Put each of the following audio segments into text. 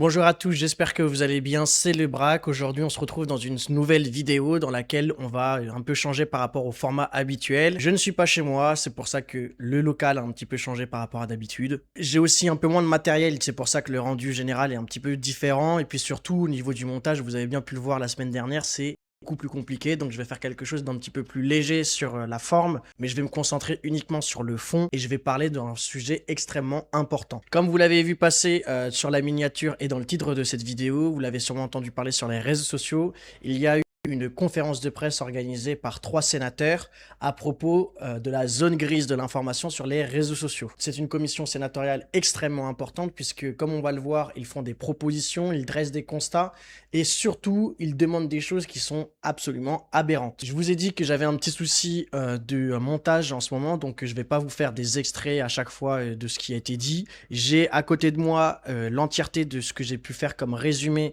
Bonjour à tous, j'espère que vous allez bien, c'est le Braque. Aujourd'hui, on se retrouve dans une nouvelle vidéo dans laquelle on va un peu changer par rapport au format habituel. Je ne suis pas chez moi, c'est pour ça que le local a un petit peu changé par rapport à d'habitude. J'ai aussi un peu moins de matériel, c'est pour ça que le rendu général est un petit peu différent. Et puis surtout, au niveau du montage, vous avez bien pu le voir la semaine dernière, c'est beaucoup plus compliqué, donc je vais faire quelque chose d'un petit peu plus léger sur la forme, mais je vais me concentrer uniquement sur le fond et je vais parler d'un sujet extrêmement important. Comme vous l'avez vu passer sur la miniature et dans le titre de cette vidéo, vous l'avez sûrement entendu parler sur les réseaux sociaux, il y a eu une conférence de presse organisée par 3 sénateurs à propos de la zone grise de l'information sur les réseaux sociaux. C'est une commission sénatoriale extrêmement importante puisque, comme on va le voir, ils font des propositions, ils dressent des constats et surtout, ils demandent des choses qui sont absolument aberrantes. Je vous ai dit que j'avais un petit souci de montage en ce moment, donc je vais pas vous faire des extraits à chaque fois de ce qui a été dit. J'ai à côté de moi l'entièreté de ce que j'ai pu faire comme résumé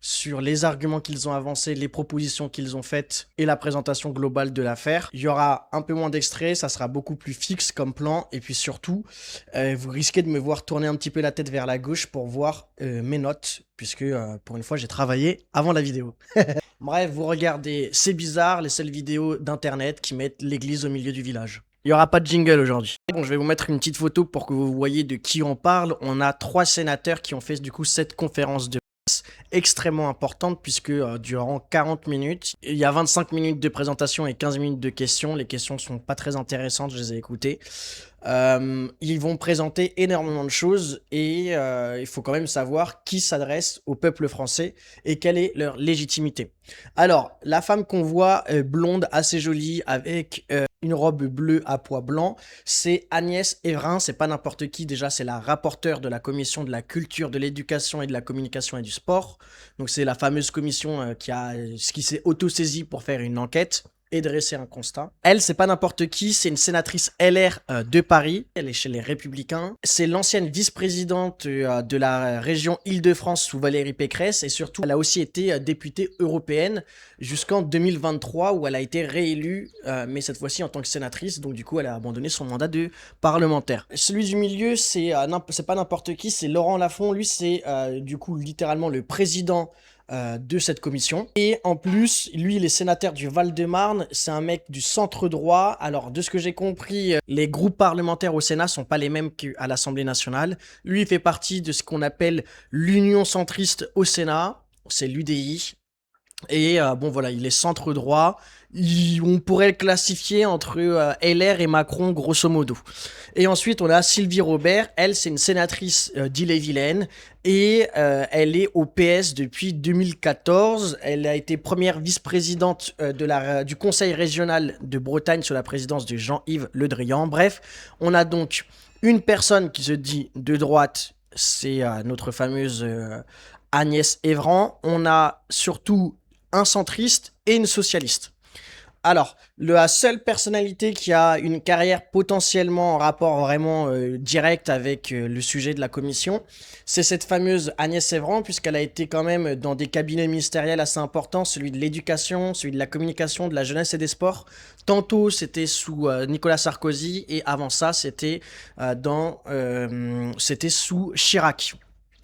sur les arguments qu'ils ont avancés, les propositions qu'ils ont faites et la présentation globale de l'affaire. Il y aura un peu moins d'extraits, ça sera beaucoup plus fixe comme plan et puis surtout, vous risquez de me voir tourner un petit peu la tête vers la gauche pour voir mes notes puisque pour une fois j'ai travaillé avant la vidéo. Bref, vous regardez, c'est bizarre, les seules vidéos d'internet qui mettent l'église au milieu du village. Il n'y aura pas de jingle aujourd'hui. Bon, je vais vous mettre une petite photo pour que vous voyez de qui on parle. On a 3 sénateurs qui ont fait du coup cette conférence de extrêmement importante puisque durant 40 minutes, il y a 25 minutes de présentation et 15 minutes de questions. Les questions sont pas très intéressantes, je les ai écoutées. Ils vont présenter énormément de choses et il faut quand même savoir qui s'adresse au peuple français et quelle est leur légitimité. Alors, la femme qu'on voit blonde, assez jolie, avec une robe bleue à pois blanc, c'est Agnès Evrin, c'est pas n'importe qui, déjà c'est la rapporteure de la commission de la culture, de l'éducation et de la communication et du sport. Donc c'est la fameuse commission qui s'est auto-saisie pour faire une enquête et dresser un constat. Elle, c'est pas n'importe qui, c'est une sénatrice LR de Paris, elle est chez les Républicains. C'est l'ancienne vice-présidente de la région Île-de-France sous Valérie Pécresse et surtout, elle a aussi été députée européenne jusqu'en 2023 où elle a été réélue, mais cette fois-ci en tant que sénatrice, donc du coup, elle a abandonné son mandat de parlementaire. Celui du milieu, c'est pas n'importe qui, c'est Laurent Lafont, lui, c'est du coup littéralement le président de cette commission. Et en plus, lui, il est sénateur du Val-de-Marne, c'est un mec du centre droit. Alors, de ce que j'ai compris, les groupes parlementaires au Sénat sont pas les mêmes qu'à l'Assemblée nationale. Lui, il fait partie de ce qu'on appelle l'Union centriste au Sénat, c'est l'UDI. Et bon voilà, il est centre droit, on pourrait le classifier entre LR et Macron grosso modo. Et ensuite on a Sylvie Robert, elle c'est une sénatrice d'Ille-et-Vilaine et elle est au PS depuis 2014. Elle a été première vice-présidente du conseil régional de Bretagne sous la présidence de Jean-Yves Le Drian. Bref, on a donc une personne qui se dit de droite, c'est notre fameuse Agnès Evran. On a surtout un centriste et une socialiste. Alors, la seule personnalité qui a une carrière potentiellement en rapport vraiment direct avec le sujet de la commission, c'est cette fameuse Agnès Evran, puisqu'elle a été quand même dans des cabinets ministériels assez importants, celui de l'éducation, celui de la communication, de la jeunesse et des sports. Tantôt, c'était sous Nicolas Sarkozy, et avant ça, c'était sous Chirac.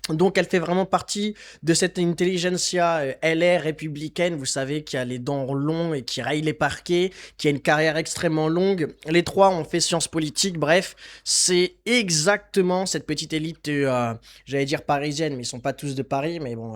Donc elle fait vraiment partie de cette intelligentsia LR républicaine, vous savez, qui a les dents longs et qui raille les parquets, qui a une carrière extrêmement longue. Les 3 ont fait sciences politiques, bref, c'est exactement cette petite élite, j'allais dire parisienne, mais ils sont pas tous de Paris, mais bon,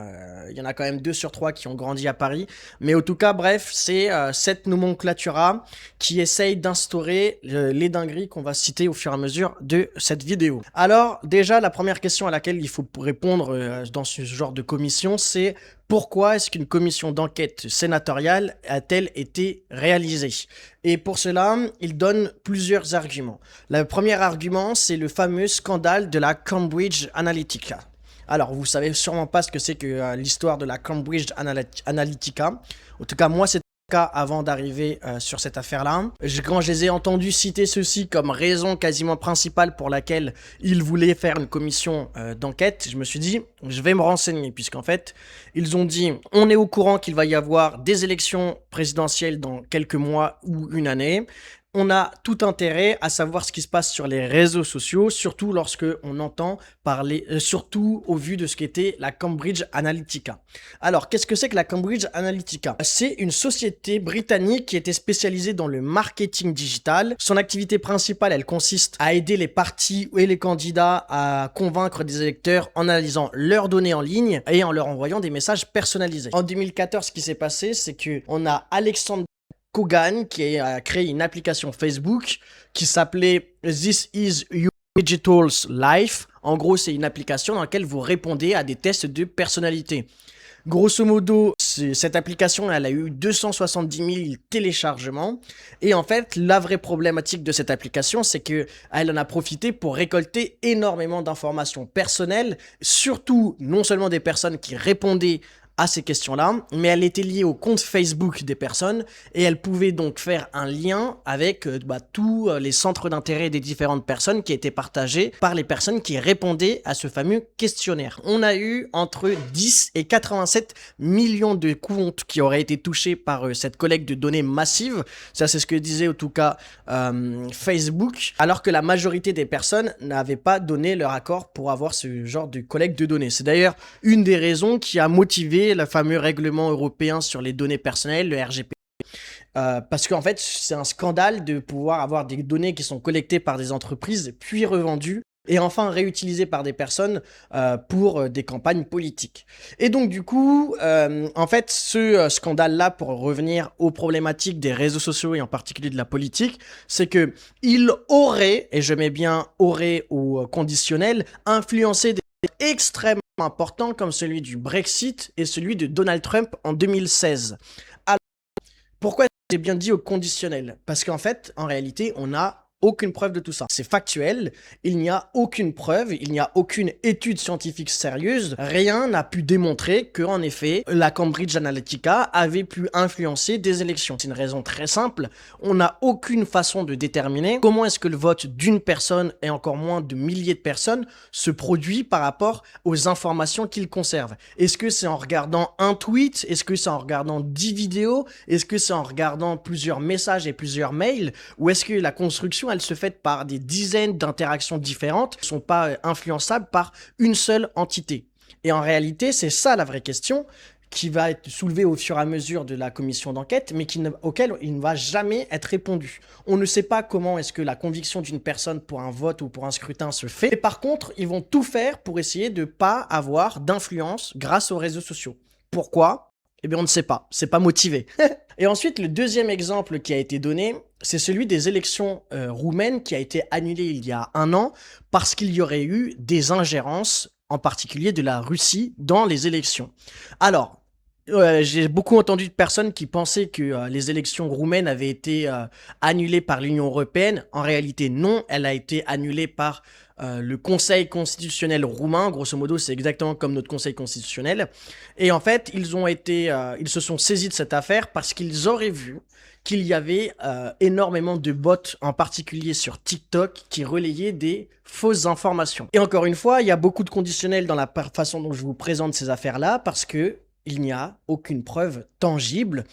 il y en a quand même 2 sur 3 qui ont grandi à Paris. Mais en tout cas, bref, c'est cette nomenclatura qui essaye d'instaurer les dingueries qu'on va citer au fur et à mesure de cette vidéo. Alors, déjà, la première question à laquelle il faut répondre dans ce genre de commission, c'est pourquoi est-ce qu'une commission d'enquête sénatoriale a-t-elle été réalisée? Et pour cela, il donne plusieurs arguments. Le premier argument, c'est le fameux scandale de la Cambridge Analytica. Alors, vous savez sûrement pas ce que c'est que l'histoire de la Cambridge Analytica. En tout cas, moi, c'est cas avant d'arriver sur cette affaire-là. Quand je les ai entendus citer ceci comme raison quasiment principale pour laquelle ils voulaient faire une commission d'enquête, je me suis dit, je vais me renseigner, puisqu'en fait, ils ont dit, on est au courant qu'il va y avoir des élections présidentielles dans quelques mois ou une année. On a tout intérêt à savoir ce qui se passe sur les réseaux sociaux, surtout lorsque on entend parler, surtout au vu de ce qu'était la Cambridge Analytica. Alors, qu'est-ce que c'est que la Cambridge Analytica? C'est une société britannique qui était spécialisée dans le marketing digital. Son activité principale, elle consiste à aider les partis et les candidats à convaincre des électeurs en analysant leurs données en ligne et en leur envoyant des messages personnalisés. En 2014, ce qui s'est passé, c'est que on a Alexandre Kogan qui a créé une application Facebook qui s'appelait This is Your Digital's Life. En gros, c'est une application dans laquelle vous répondez à des tests de personnalité. Grosso modo, cette application, elle a eu 270 000 téléchargements. Et en fait, la vraie problématique de cette application, c'est qu'elle en a profité pour récolter énormément d'informations personnelles, surtout non seulement des personnes qui répondaient à ces questions-là, mais elle était liée au compte Facebook des personnes et elle pouvait donc faire un lien avec tous les centres d'intérêt des différentes personnes qui étaient partagés par les personnes qui répondaient à ce fameux questionnaire. On a eu entre 10 et 87 millions de comptes qui auraient été touchés par cette collecte de données massive. Ça, c'est ce que disait en tout cas Facebook, alors que la majorité des personnes n'avaient pas donné leur accord pour avoir ce genre de collecte de données. C'est d'ailleurs une des raisons qui a motivé le fameux règlement européen sur les données personnelles, le RGPD. Parce qu'en fait, c'est un scandale de pouvoir avoir des données qui sont collectées par des entreprises, puis revendues, et enfin réutilisées par des personnes pour des campagnes politiques. Et donc du coup, en fait, ce scandale-là, pour revenir aux problématiques des réseaux sociaux et en particulier de la politique, c'est que il aurait, et je mets bien aurait au conditionnel, influencé des extrêmement importants comme celui du Brexit et celui de Donald Trump en 2016. Alors, pourquoi j'ai bien dit au conditionnel? Parce qu'en fait, en réalité, on n'a aucune preuve de tout ça. C'est factuel, il n'y a aucune preuve, il n'y a aucune étude scientifique sérieuse, rien n'a pu démontrer que, en effet, la Cambridge Analytica avait pu influencer des élections. C'est une raison très simple, on n'a aucune façon de déterminer comment est-ce que le vote d'une personne et encore moins de milliers de personnes se produit par rapport aux informations qu'il conserve. Est-ce que c'est en regardant un tweet? Est-ce que c'est en regardant 10 vidéos? Est-ce que c'est en regardant plusieurs messages et plusieurs mails? Ou est-ce que la construction elle se fait par des dizaines d'interactions différentes, ne sont pas influençables par une seule entité. Et en réalité, c'est ça la vraie question qui va être soulevée au fur et à mesure de la commission d'enquête, mais auquel il ne va jamais être répondu. On ne sait pas comment est-ce que la conviction d'une personne pour un vote ou pour un scrutin se fait, et par contre, ils vont tout faire pour essayer de ne pas avoir d'influence grâce aux réseaux sociaux. Pourquoi ? Eh bien, on ne sait pas. C'est pas motivé. Et ensuite, le deuxième exemple qui a été donné, c'est celui des élections roumaines qui a été annulé il y a un an parce qu'il y aurait eu des ingérences, en particulier de la Russie, dans les élections. Alors, j'ai beaucoup entendu de personnes qui pensaient que les élections roumaines avaient été annulées par l'Union européenne. En réalité, non, elle a été annulée par le Conseil constitutionnel roumain. Grosso modo, c'est exactement comme notre Conseil constitutionnel. Et en fait, ils se sont saisis de cette affaire parce qu'ils auraient vu qu'il y avait énormément de bots, en particulier sur TikTok, qui relayaient des fausses informations. Et encore une fois, il y a beaucoup de conditionnels dans la façon dont je vous présente ces affaires-là parce que il n'y a aucune preuve tangible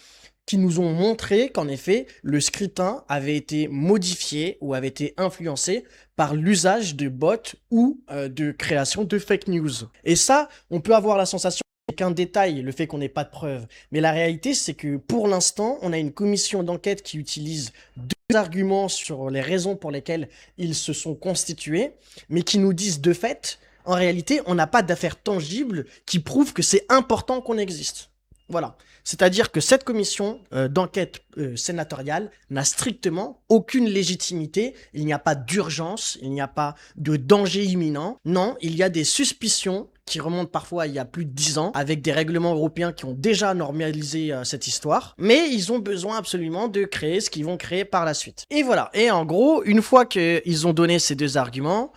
qui nous ont montré qu'en effet, le scrutin avait été modifié ou avait été influencé par l'usage de bots ou de création de fake news. Et ça, on peut avoir la sensation qu'un détail, le fait qu'on n'ait pas de preuves. Mais la réalité, c'est que pour l'instant, on a une commission d'enquête qui utilise deux arguments sur les raisons pour lesquelles ils se sont constitués, mais qui nous disent de fait, en réalité, on n'a pas d'affaires tangibles qui prouvent que c'est important qu'on existe. Voilà. C'est-à-dire que cette commission d'enquête sénatoriale n'a strictement aucune légitimité, il n'y a pas d'urgence, il n'y a pas de danger imminent. Non, il y a des suspicions qui remontent parfois il y a plus de 10 ans, avec des règlements européens qui ont déjà normalisé cette histoire, mais ils ont besoin absolument de créer ce qu'ils vont créer par la suite. Et voilà, et en gros, une fois qu'ils ont donné ces deux arguments,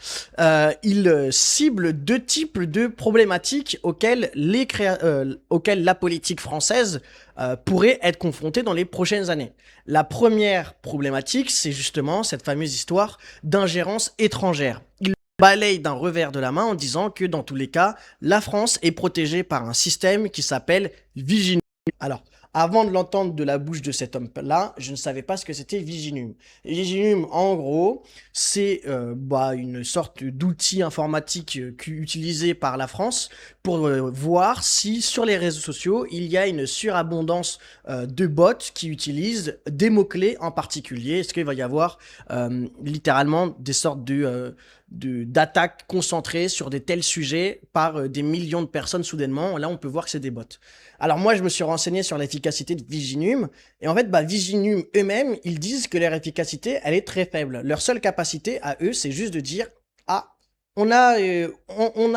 ils ciblent deux types de problématiques auxquelles la politique française pourrait être confrontée dans les prochaines années. La première problématique, c'est justement cette fameuse histoire d'ingérence étrangère. Balaye d'un revers de la main en disant que dans tous les cas, la France est protégée par un système qui s'appelle Viginum. Alors, Avant de l'entendre de la bouche de cet homme-là, je ne savais pas ce que c'était Viginum. Viginum, en gros, c'est une sorte d'outil informatique utilisé par la France pour voir si sur les réseaux sociaux, il y a une surabondance de bots qui utilisent des mots-clés en particulier. Est-ce qu'il va y avoir littéralement des sortes d'attaques concentrées sur des tels sujets par des millions de personnes soudainement? Là, on peut voir que c'est des bots. Alors moi, je me suis renseigné sur l'efficacité de Viginum, et en fait, Viginum eux-mêmes, ils disent que leur efficacité, elle est très faible. Leur seule capacité à eux, c'est juste de dire « Ah, on a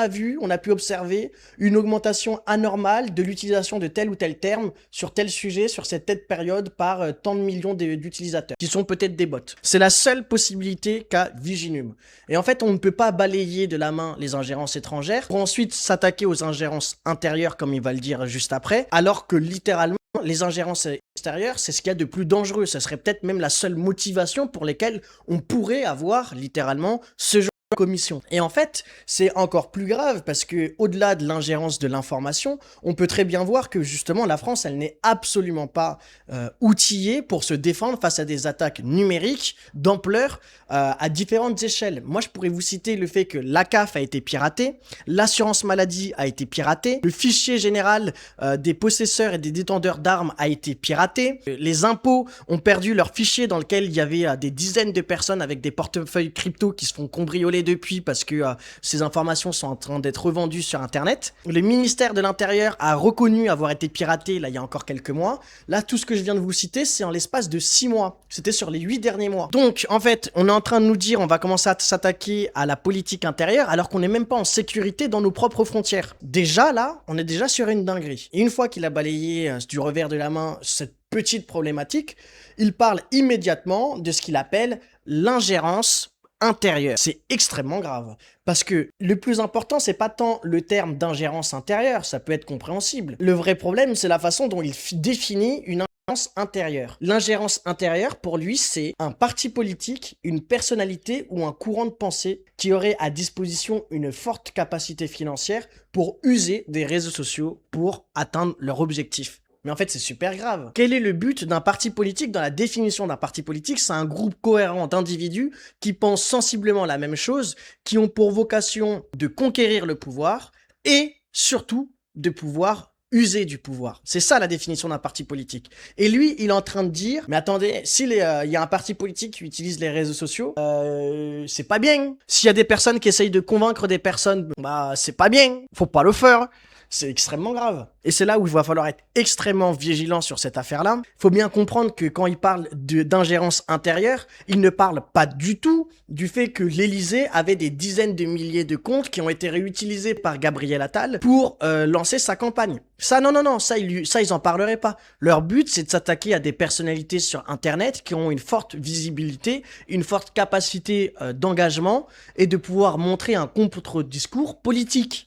vu, on a pu observer une augmentation anormale de l'utilisation de tel ou tel terme sur tel sujet, sur cette telle période par tant de millions d'utilisateurs, qui sont peut-être des bots. » C'est la seule possibilité qu'a Viginum. Et en fait, on ne peut pas balayer de la main les ingérences étrangères pour ensuite s'attaquer aux ingérences intérieures, comme il va le dire juste après, alors que littéralement, les ingérences extérieures, c'est ce qu'il y a de plus dangereux. Ça serait peut-être même la seule motivation pour lesquelles on pourrait avoir littéralement ce genre commission. Et en fait, c'est encore plus grave parce que au-delà de l'ingérence de l'information, on peut très bien voir que justement la France, elle n'est absolument pas outillée pour se défendre face à des attaques numériques d'ampleur à différentes échelles. Moi, je pourrais vous citer le fait que la CAF a été piratée, l'assurance maladie a été piratée, le fichier général des possesseurs et des détenteurs d'armes a été piraté, les impôts ont perdu leur fichier dans lequel il y avait des dizaines de personnes avec des portefeuilles crypto qui se font cambrioler depuis parce que ces informations sont en train d'être revendues sur internet. Le ministère de l'Intérieur a reconnu avoir été piraté là il y a encore quelques mois. Là, tout ce que je viens de vous citer, c'est en l'espace de 6 mois. C'était sur les 8 derniers mois. Donc, en fait, on est en train de nous dire on va commencer à s'attaquer à la politique intérieure alors qu'on n'est même pas en sécurité dans nos propres frontières. Déjà, là, on est déjà sur une dinguerie. Et une fois qu'il a balayé du revers de la main cette petite problématique, il parle immédiatement de ce qu'il appelle l'ingérence intérieure. C'est extrêmement grave. Parce que le plus important, c'est pas tant le terme d'ingérence intérieure, ça peut être compréhensible. Le vrai problème, c'est la façon dont il définit une ingérence intérieure. L'ingérence intérieure, pour lui, c'est un parti politique, une personnalité ou un courant de pensée qui aurait à disposition une forte capacité financière pour user des réseaux sociaux pour atteindre leur objectif. Mais en fait, c'est super grave. Quel est le but d'un parti politique? Dans la définition d'un parti politique, c'est un groupe cohérent d'individus qui pensent sensiblement la même chose, qui ont pour vocation de conquérir le pouvoir et surtout de pouvoir user du pouvoir. C'est ça la définition d'un parti politique. Et lui, il est en train de dire, mais attendez, s'il y a un parti politique qui utilise les réseaux sociaux, c'est pas bien. S'il y a des personnes qui essayent de convaincre des personnes, c'est pas bien. Faut pas le faire. C'est extrêmement grave. Et c'est là où il va falloir être extrêmement vigilant sur cette affaire-là. Il faut bien comprendre que quand il parle d'ingérence intérieure, il ne parle pas du tout du fait que l'Élysée avait des dizaines de milliers de comptes qui ont été réutilisés par Gabriel Attal pour lancer sa campagne. Ça, non, ça ils en parleraient pas. Leur but, c'est de s'attaquer à des personnalités sur Internet qui ont une forte visibilité, une forte capacité d'engagement et de pouvoir montrer un contre-discours politique.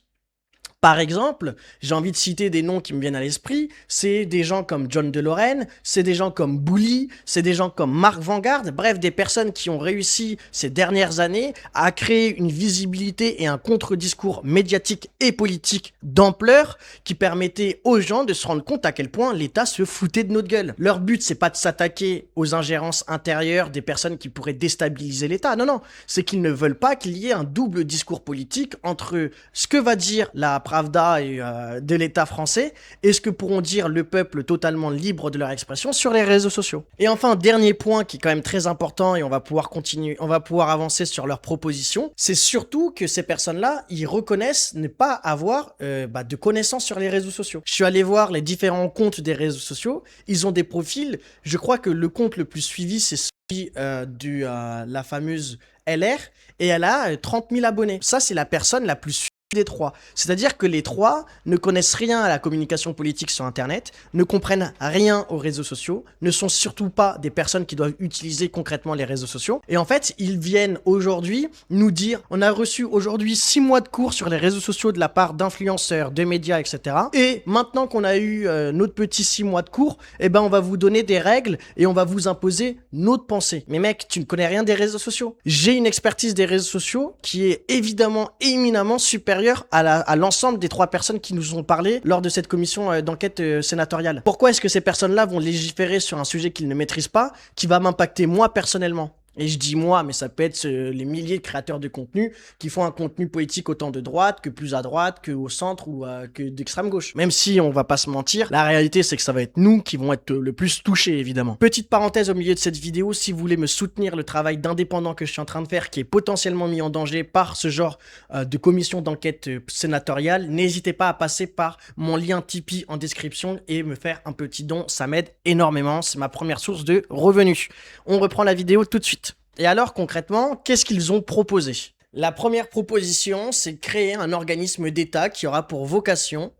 Par exemple, j'ai envie de citer des noms qui me viennent à l'esprit, c'est des gens comme John de Lorraine, c'est des gens comme Bouli, c'est des gens comme Marc Vanguard, bref, des personnes qui ont réussi ces dernières années à créer une visibilité et un contre-discours médiatique et politique d'ampleur qui permettait aux gens de se rendre compte à quel point l'État se foutait de notre gueule. Leur but, c'est pas de s'attaquer aux ingérences intérieures des personnes qui pourraient déstabiliser l'État, non, c'est qu'ils ne veulent pas qu'il y ait un double discours politique entre ce que va dire la Pravda et de l'État français, et ce que pourront dire le peuple totalement libre de leur expression sur les réseaux sociaux. Et enfin, dernier point qui est quand même très important, et on va pouvoir continuer, on va pouvoir avancer sur leurs propositions, c'est surtout que ces personnes-là, ils reconnaissent ne pas avoir de connaissances sur les réseaux sociaux. Je suis allé voir les différents comptes des réseaux sociaux, ils ont des profils, je crois que le compte le plus suivi, c'est celui de la fameuse LR, et elle a 30 000 abonnés. Ça, c'est la personne la plus suivie des trois. C'est-à-dire que les trois ne connaissent rien à la communication politique sur Internet, ne comprennent rien aux réseaux sociaux, ne sont surtout pas des personnes qui doivent utiliser concrètement les réseaux sociaux. Et en fait, ils viennent aujourd'hui nous dire, on a reçu aujourd'hui 6 mois de cours sur les réseaux sociaux de la part d'influenceurs, de médias, etc. Et maintenant qu'on a eu notre petit 6 mois de cours, on va vous donner des règles et on va vous imposer notre pensée. Mais mec, tu ne connais rien des réseaux sociaux. J'ai une expertise des réseaux sociaux qui est évidemment éminemment supérieure supérieur à l'ensemble des 3 personnes qui nous ont parlé lors de cette commission d'enquête sénatoriale. Pourquoi est-ce que ces personnes-là vont légiférer sur un sujet qu'ils ne maîtrisent pas, qui va m'impacter moi personnellement? Et je dis moi, mais ça peut être les milliers de créateurs de contenu qui font un contenu politique autant de droite que plus à droite, que au centre ou que d'extrême gauche. Même si on va pas se mentir, la réalité c'est que ça va être nous qui vont être le plus touchés évidemment. Petite parenthèse au milieu de cette vidéo, si vous voulez me soutenir le travail d'indépendant que je suis en train de faire, qui est potentiellement mis en danger par ce genre de commission d'enquête sénatoriale, n'hésitez pas à passer par mon lien Tipeee en description et me faire un petit don, ça m'aide énormément, c'est ma première source de revenus. On reprend la vidéo tout de suite. Et alors, concrètement, qu'est-ce qu'ils ont proposé? La première proposition, c'est de créer un organisme d'État qui aura pour vocation...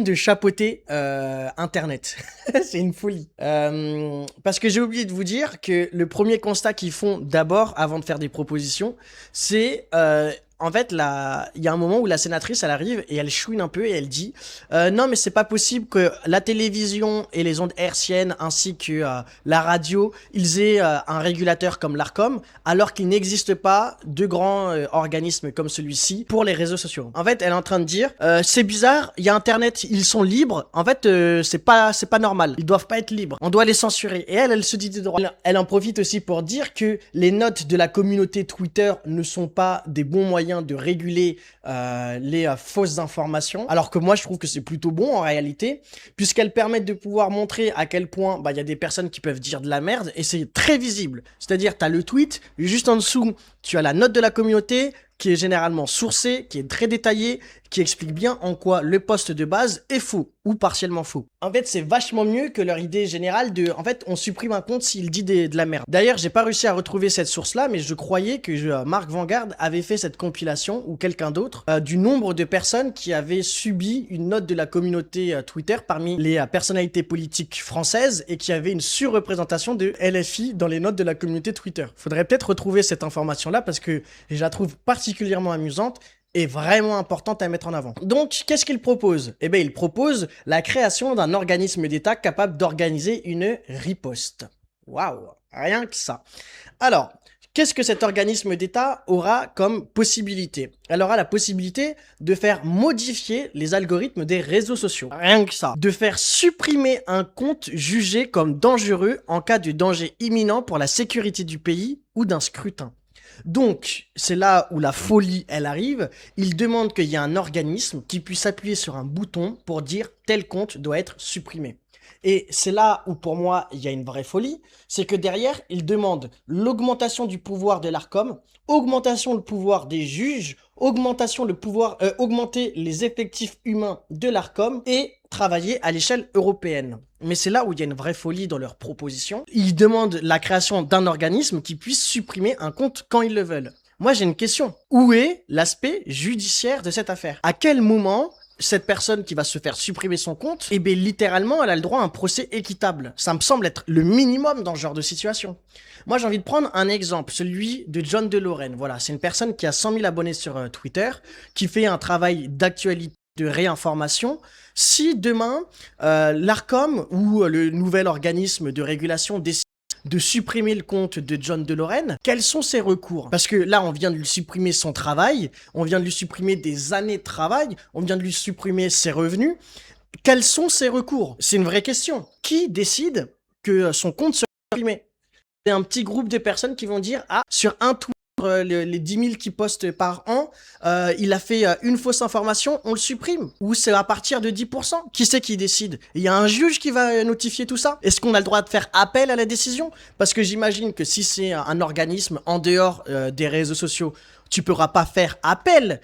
de chapeauter Internet. C'est une folie. Parce que j'ai oublié de vous dire que le premier constat qu'ils font d'abord, avant de faire des propositions, c'est... en fait, il y a un moment où la sénatrice, elle arrive et elle chouine un peu et elle dit non, mais c'est pas possible que la télévision et les ondes hertziennes ainsi que la radio, ils aient un régulateur comme l'Arcom, alors qu'il n'existe pas de grands organismes comme celui-ci pour les réseaux sociaux. En fait, elle est en train de dire c'est bizarre, il y a Internet, ils sont libres. En fait, c'est pas normal. Ils doivent pas être libres. On doit les censurer. Et elle se dit de droit. Elle en profite aussi pour dire que les notes de la communauté Twitter ne sont pas des bons moyens de réguler les fausses informations, alors que moi je trouve que c'est plutôt bon en réalité, puisqu'elles permettent de pouvoir montrer à quel point il y a des personnes qui peuvent dire de la merde, et c'est très visible. C'est-à-dire, tu as le tweet, juste en dessous, tu as la note de la communauté, qui est généralement sourcée, qui est très détaillée, qui explique bien en quoi le post de base est faux, ou partiellement faux. En fait, c'est vachement mieux que leur idée générale de, en fait, on supprime un compte s'il dit de la merde. D'ailleurs, j'ai pas réussi à retrouver cette source-là, mais je croyais que Marc Vanguard avait fait cette compilation, ou quelqu'un d'autre, du nombre de personnes qui avaient subi une note de la communauté Twitter parmi les personnalités politiques françaises, et qui avait une surreprésentation de LFI dans les notes de la communauté Twitter. Faudrait peut-être retrouver cette information-là, parce que je la trouve particulièrement amusante, est vraiment importante à mettre en avant. Donc, qu'est-ce qu'il propose? Eh bien, il propose la création d'un organisme d'État capable d'organiser une riposte. Waouh, rien que ça. Alors, qu'est-ce que cet organisme d'État aura comme possibilité? Elle aura la possibilité de faire modifier les algorithmes des réseaux sociaux. Rien que ça. De faire supprimer un compte jugé comme dangereux en cas de danger imminent pour la sécurité du pays ou d'un scrutin. Donc, c'est là où la folie, elle arrive. Il demande qu'il y ait un organisme qui puisse appuyer sur un bouton pour dire tel compte doit être supprimé. Et c'est là où, pour moi, il y a une vraie folie. C'est que derrière, il demande l'augmentation du pouvoir de l'Arcom, augmentation du pouvoir des juges, augmenter les effectifs humains de l'Arcom et travailler à l'échelle européenne. Mais c'est là où il y a une vraie folie dans leurs propositions. Ils demandent la création d'un organisme qui puisse supprimer un compte quand ils le veulent. Moi, j'ai une question. Où est l'aspect judiciaire de cette affaire? À quel moment cette personne qui va se faire supprimer son compte, eh bien, littéralement, elle a le droit à un procès équitable? Ça me semble être le minimum dans ce genre de situation. Moi, j'ai envie de prendre un exemple, celui de John DeLorean. Voilà, c'est une personne qui a 100 000 abonnés sur Twitter, qui fait un travail d'actualité, de réinformation. Si demain, l'Arcom ou le nouvel organisme de régulation décide de supprimer le compte de John DeLorean, quels sont ses recours? Parce que là, on vient de lui supprimer son travail, on vient de lui supprimer des années de travail, on vient de lui supprimer ses revenus. Quels sont ses recours? C'est une vraie question. Qui décide que son compte sera supprimé? C'est un petit groupe de personnes qui vont dire « Ah, sur un tweet, les 10 000 qui postent par an, il a fait une fausse information, on le supprime. » Ou c'est à partir de 10%. Qui c'est qui décide? Il y a un juge qui va notifier tout ça? Est-ce qu'on a le droit de faire appel à la décision? Parce que j'imagine que si c'est un organisme en dehors des réseaux sociaux, tu pourras pas faire appel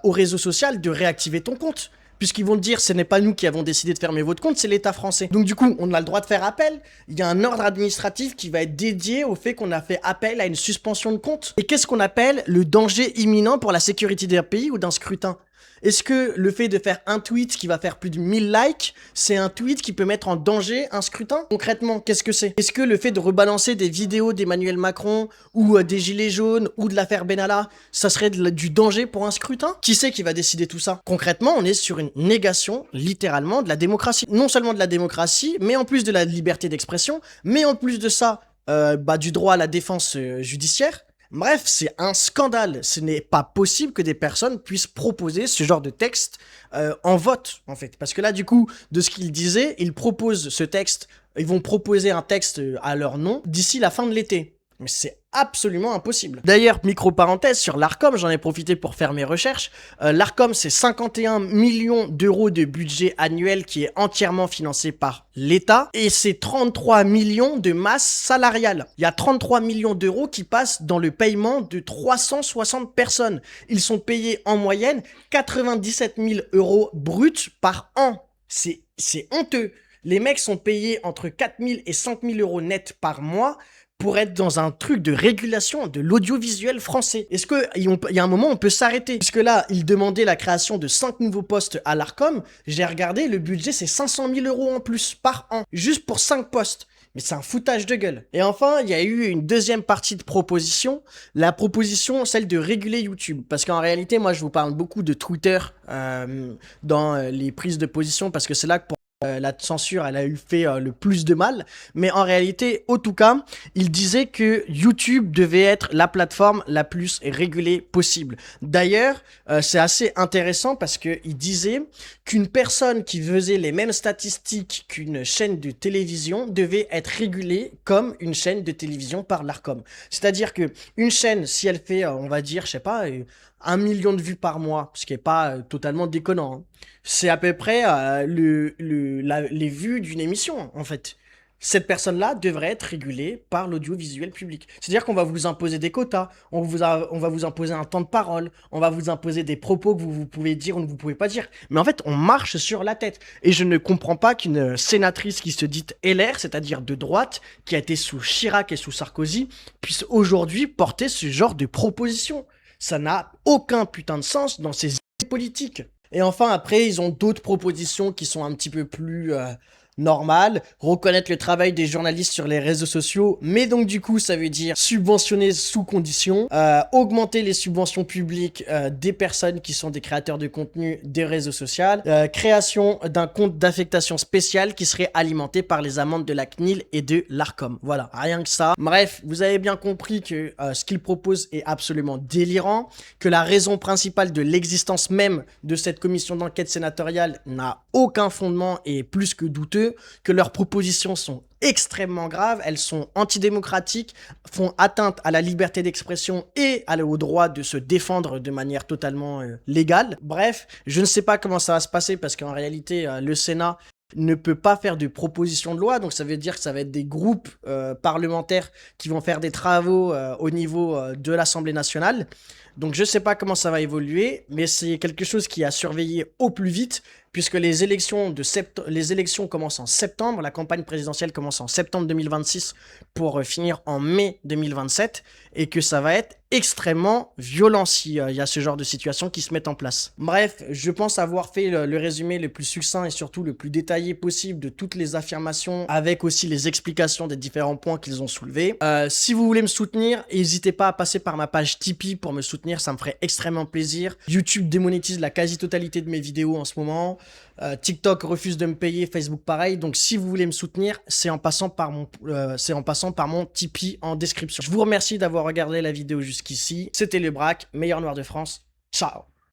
au réseau social de réactiver ton compte. Puisqu'ils vont te dire, ce n'est pas nous qui avons décidé de fermer votre compte, c'est l'État français. Donc du coup, on a le droit de faire appel. Il y a un ordre administratif qui va être dédié au fait qu'on a fait appel à une suspension de compte. Et qu'est-ce qu'on appelle le danger imminent pour la sécurité d'un pays ou d'un scrutin? Est-ce que le fait de faire un tweet qui va faire plus de 1000 likes, c'est un tweet qui peut mettre en danger un scrutin? Concrètement, qu'est-ce que c'est? Est-ce que le fait de rebalancer des vidéos d'Emmanuel Macron ou des Gilets jaunes ou de l'affaire Benalla, ça serait du danger pour un scrutin? Qui c'est qui va décider tout ça? Concrètement, on est sur une négation, littéralement, de la démocratie. Non seulement de la démocratie, mais en plus de la liberté d'expression, mais en plus de ça, du droit à la défense judiciaire. Bref, c'est un scandale. Ce n'est pas possible que des personnes puissent proposer ce genre de texte en vote, en fait. Parce que là, du coup, de ce qu'ils disaient, ils proposent ce texte, ils vont proposer un texte à leur nom d'ici la fin de l'été. Mais c'est absolument impossible. D'ailleurs, micro-parenthèse, sur l'Arcom, j'en ai profité pour faire mes recherches. L'Arcom, c'est 51 millions d'euros de budget annuel qui est entièrement financé par l'État. Et c'est 33 millions de masse salariale. Il y a 33 millions d'euros qui passent dans le paiement de 360 personnes. Ils sont payés en moyenne 97 000 euros bruts par an. C'est honteux. Les mecs sont payés entre 4 000 et 5 000 euros net par mois pour être dans un truc de régulation de l'audiovisuel français. Est-ce qu'il y a un moment où on peut s'arrêter? Puisque là, ils demandaient la création de 5 nouveaux postes à l'Arcom. J'ai regardé, le budget, c'est 500 000 euros en plus par an, juste pour 5 postes. Mais c'est un foutage de gueule. Et enfin, il y a eu une deuxième partie de proposition. La proposition, celle de réguler YouTube. Parce qu'en réalité, moi, je vous parle beaucoup de Twitter dans les prises de position, parce que c'est là que la censure, elle a eu fait le plus de mal. Mais en réalité, en tout cas, il disait que YouTube devait être la plateforme la plus régulée possible. D'ailleurs, c'est assez intéressant parce qu'il disait qu'une personne qui faisait les mêmes statistiques qu'une chaîne de télévision devait être régulée comme une chaîne de télévision par l'Arcom. C'est-à-dire que une chaîne, si elle fait, on va dire, je sais pas, 1 million de vues par mois, ce qui est pas totalement déconnant, hein. C'est à peu près les vues d'une émission, en fait. Cette personne-là devrait être régulée par l'audiovisuel public. C'est-à-dire qu'on va vous imposer des quotas, on va vous imposer un temps de parole, on va vous imposer des propos que vous pouvez dire ou ne vous pouvez pas dire. Mais en fait, on marche sur la tête. Et je ne comprends pas qu'une sénatrice qui se dit LR, c'est-à-dire de droite, qui a été sous Chirac et sous Sarkozy, puisse aujourd'hui porter ce genre de proposition. Ça n'a aucun putain de sens dans ces idées politiques. Et enfin, après, ils ont d'autres propositions qui sont un petit peu plus normales. Reconnaître le travail des journalistes sur les réseaux sociaux. Mais donc, du coup, ça veut dire subventionner sous condition. Augmenter les subventions publiques des personnes qui sont des créateurs de contenu des réseaux sociaux. Création d'un compte d'affectation spéciale qui serait alimenté par les amendes de la CNIL et de l'Arcom. Voilà, rien que ça. Bref, vous avez bien compris que ce qu'ils proposent est absolument délirant. Que la raison principale de l'existence même de cette commission d'enquête sénatoriale n'a aucun fondement et est plus que douteux, que leurs propositions sont extrêmement graves, elles sont antidémocratiques, font atteinte à la liberté d'expression et au droit de se défendre de manière totalement légale. Bref, je ne sais pas comment ça va se passer parce qu'en réalité, le Sénat ne peut pas faire de proposition de loi, donc ça veut dire que ça va être des groupes parlementaires qui vont faire des travaux au niveau de l'Assemblée nationale. Donc je sais pas comment ça va évoluer, mais c'est quelque chose qui a surveillé au plus vite, puisque les élections commencent en septembre, la campagne présidentielle commence en septembre 2026 pour finir en mai 2027, et que ça va être extrêmement violent s'il y a ce genre de situation qui se met en place. Bref, je pense avoir fait le résumé le plus succinct et surtout le plus détaillé possible de toutes les affirmations, avec aussi les explications des différents points qu'ils ont soulevés. Si vous voulez me soutenir, n'hésitez pas à passer par ma page Tipeee pour me soutenir, ça me ferait extrêmement plaisir. YouTube démonétise la quasi-totalité de mes vidéos en ce moment. TikTok refuse de me payer, Facebook pareil. Donc si vous voulez me soutenir, c'est en passant par mon Tipeee en description. Je vous remercie d'avoir regardé la vidéo jusqu'ici. C'était le Braque, meilleur noir de France. Ciao.